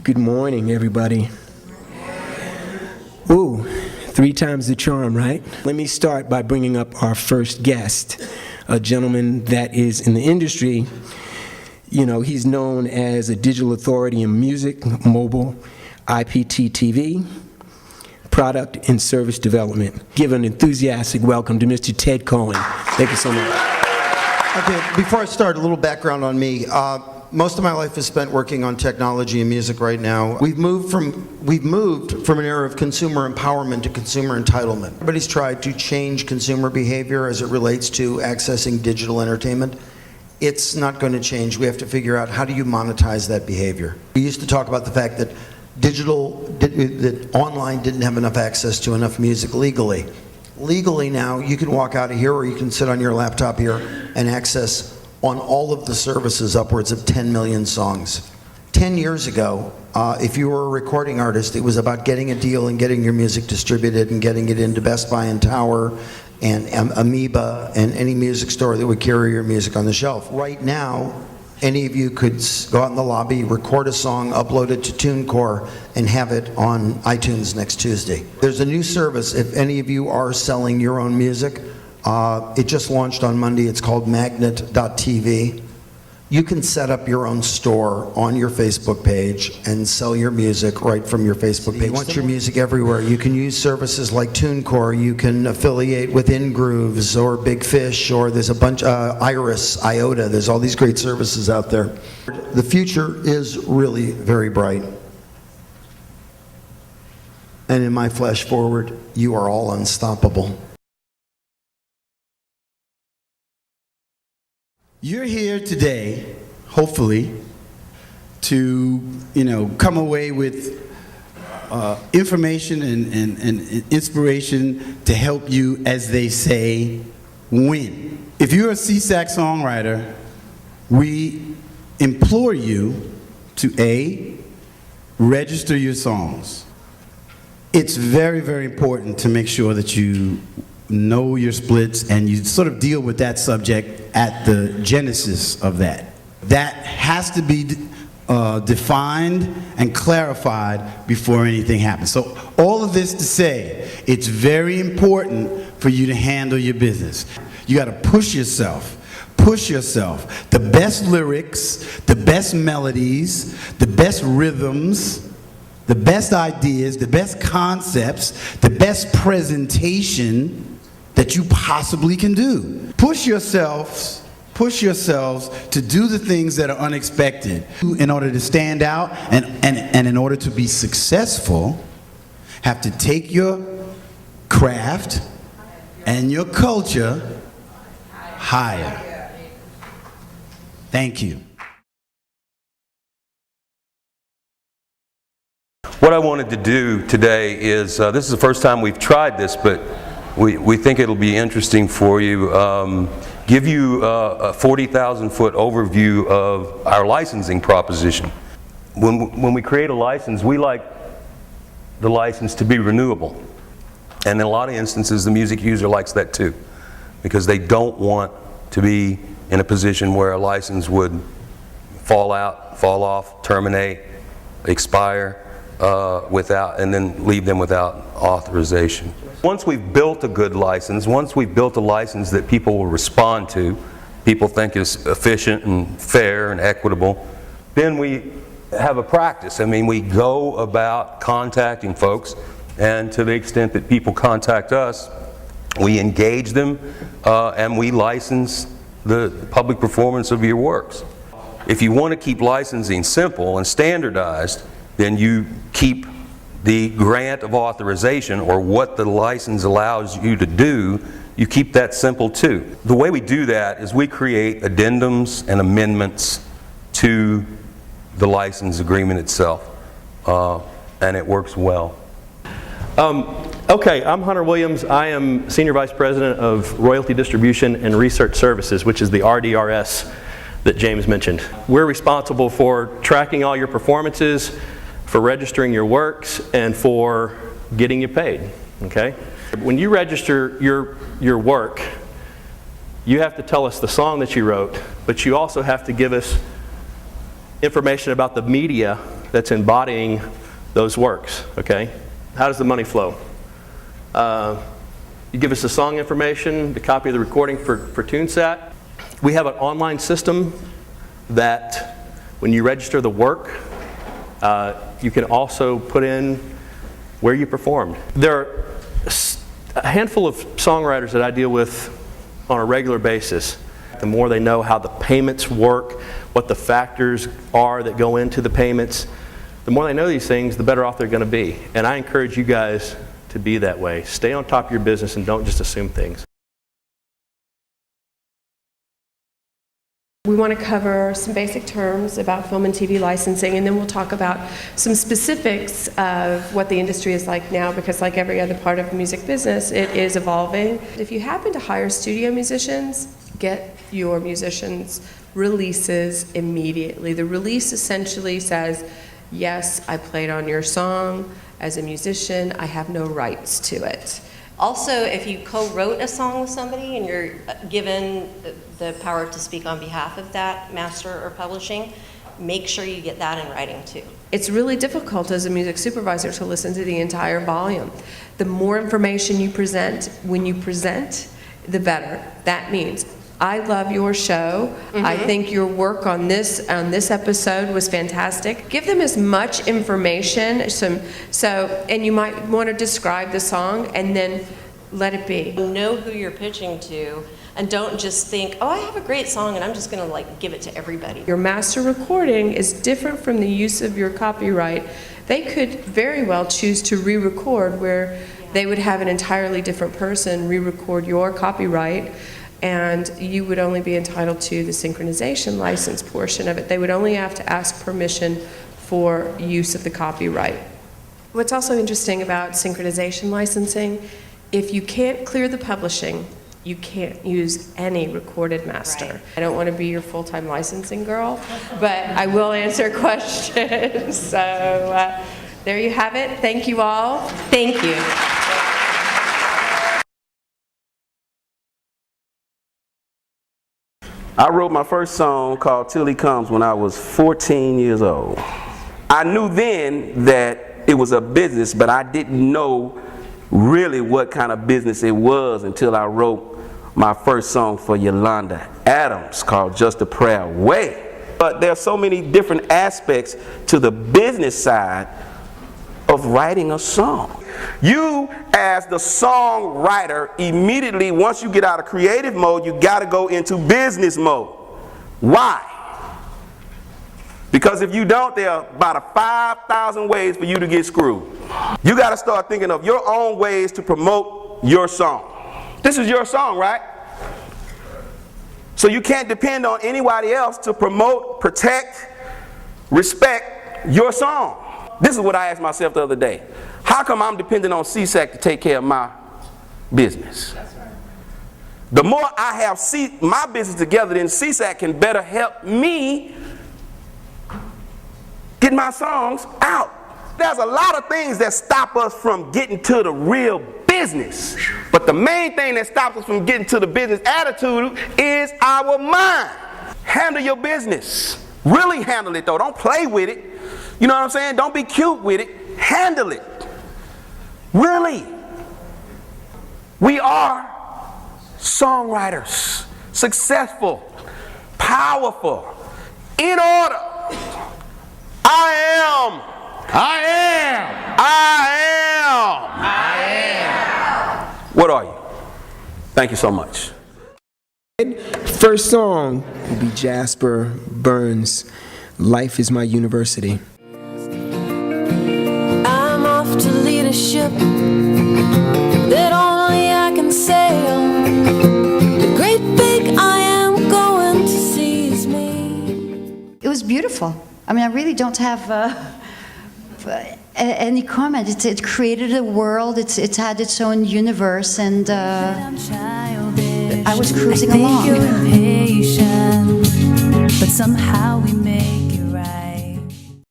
Good morning, everybody. Ooh, 3 times the charm, right? Let me start by bringing up our first guest, a gentleman that is in the industry. You know, he's known as a digital authority in music, mobile, IPTV, product and service development. Give an enthusiastic welcome to Mr. Ted Cohen. Thank you so much. Okay, before I start, a little background on me. Most of my life is spent working on technology and music right now. We've moved from an era of consumer empowerment to consumer entitlement. Everybody's tried to change consumer behavior as it relates to accessing digital entertainment. It's not going to change. We have to figure out, how do you monetize that behavior? We used to talk about the fact that that online didn't have enough access to enough music legally. Legally now, you can walk out of here or you can sit on your laptop here and access on all of the services upwards of 10 million songs. 10 years ago, if you were a recording artist, it was about getting a deal and getting your music distributed and getting it into Best Buy and Tower and Amoeba and any music store that would carry your music on the shelf. Right now, any of you could go out in the lobby, record a song, upload it to TuneCore, and have it on iTunes next Tuesday. There's a new service if any of you are selling your own music. It just launched on Monday. It's called Magnet.tv. You can set up your own store on your Facebook page and sell your music right from your Facebook page. You want your music everywhere. You can use services like TuneCore. You can affiliate with InGrooves or Big Fish, or there's a bunch, Iris, IOTA. There's all these great services out there. The future is really very bright. And in my flash forward, you are all unstoppable. You're here today, hopefully, to come away with information and inspiration to help you, as they say, win. If you're a SESAC songwriter, we implore you to A, register your songs. It's very, very important to make sure that you know your splits and you sort of deal with that subject at the genesis of that. That has to be defined and clarified before anything happens. So all of this to say, it's very important for you to handle your business. You got to push yourself. Push yourself. The best lyrics, the best melodies, the best rhythms, the best ideas, the best concepts, the best presentation that you possibly can do. Push yourselves to do the things that are unexpected. In order to stand out and in order to be successful, have to take your craft and your culture higher. Thank you. What I wanted to do today is, this is the first time we've tried this, but we think it'll be interesting for you. Give you a 40,000-foot overview of our licensing proposition. When we create a license, we like the license to be renewable. And in a lot of instances, the music user likes that too, because they don't want to be in a position where a license would fall off, terminate, expire, and then leave them without authorization. Once we've built a good license, once we've built a license that people will respond to, people think is efficient and fair and equitable, then we have a practice. I mean, we go about contacting folks, and to the extent that people contact us, we engage them and we license the public performance of your works. If you want to keep licensing simple and standardized, then you keep the grant of authorization, or what the license allows you to do, you keep that simple too. The way we do that is we create addendums and amendments to the license agreement itself, and it works well. Okay, I'm Hunter Williams. I am Senior Vice President of Royalty Distribution and Research Services, which is the RDRS that James mentioned. We're responsible for tracking all your performances, for registering your works, and for getting you paid, okay? When you register your work, you have to tell us the song that you wrote, but you also have to give us information about the media that's embodying those works, okay? How does the money flow? You give us the song information, the copy of the recording for TuneSat. We have an online system that when you register the work, you can also put in where you performed. There are a handful of songwriters that I deal with on a regular basis. The more they know how the payments work, what the factors are that go into the payments, the more they know these things, the better off they're going to be. And I encourage you guys to be that way. Stay on top of your business and don't just assume things. We want to cover some basic terms about film and TV licensing, and then we'll talk about some specifics of what the industry is like now, because like every other part of the music business, it is evolving. If you happen to hire studio musicians, get your musicians releases immediately. The release essentially says, yes, I played on your song. As a musician, I have no rights to it. Also, if you co-wrote a song with somebody and you're given the power to speak on behalf of that master or publishing, make sure you get that in writing too. It's really difficult as a music supervisor to listen to the entire volume. The more information you present, when you present, the better. That means, I love your show. I think your work on this episode was fantastic. Give them as much information, and you might want to describe the song and then let it be. Know who you're pitching to, and don't just think, oh, I have a great song and I'm just going to like give it to everybody. Your master recording is different from the use of your copyright. They could very well choose to re-record where they would have an entirely different person re-record your copyright, and you would only be entitled to the synchronization license portion of it. They would only have to ask permission for use of the copyright. What's also interesting about synchronization licensing, if you can't clear the publishing, you can't use any recorded master. Right. I don't want to be your full-time licensing girl, but I will answer questions. So there you have it. Thank you all. Thank you. I wrote my first song called Till He Comes when I was 14 years old. I knew then that it was a business, but I didn't know really what kind of business it was until I wrote my first song for Yolanda Adams called Just a Prayer Away. But there are so many different aspects to the business side of writing a song. You, as the songwriter, immediately, once you get out of creative mode, you got to go into business mode. Why? Because if you don't, there are about 5,000 ways for you to get screwed. You got to start thinking of your own ways to promote your song. This is your song, right? So you can't depend on anybody else to promote, protect, respect your song. This is what I asked myself the other day. How come I'm dependent on SESAC to take care of my business? The more I have my business together, then SESAC can better help me get my songs out. There's a lot of things that stop us from getting to the real business. But the main thing that stops us from getting to the business attitude is our mind. Handle your business. Really handle it though. Don't play with it. You know what I'm saying? Don't be cute with it. Handle it. Really. We are songwriters. Successful. Powerful. In order. I am. What are you? Thank you so much. First song will be Jasper Burns, Life is My University. I'm off to lead a ship that only I can sail. The great big I am going to seize me. It was beautiful. I mean, I really don't have any comment. It created a world. It had its own universe, and I was cruising along. You're impatient, but somehow we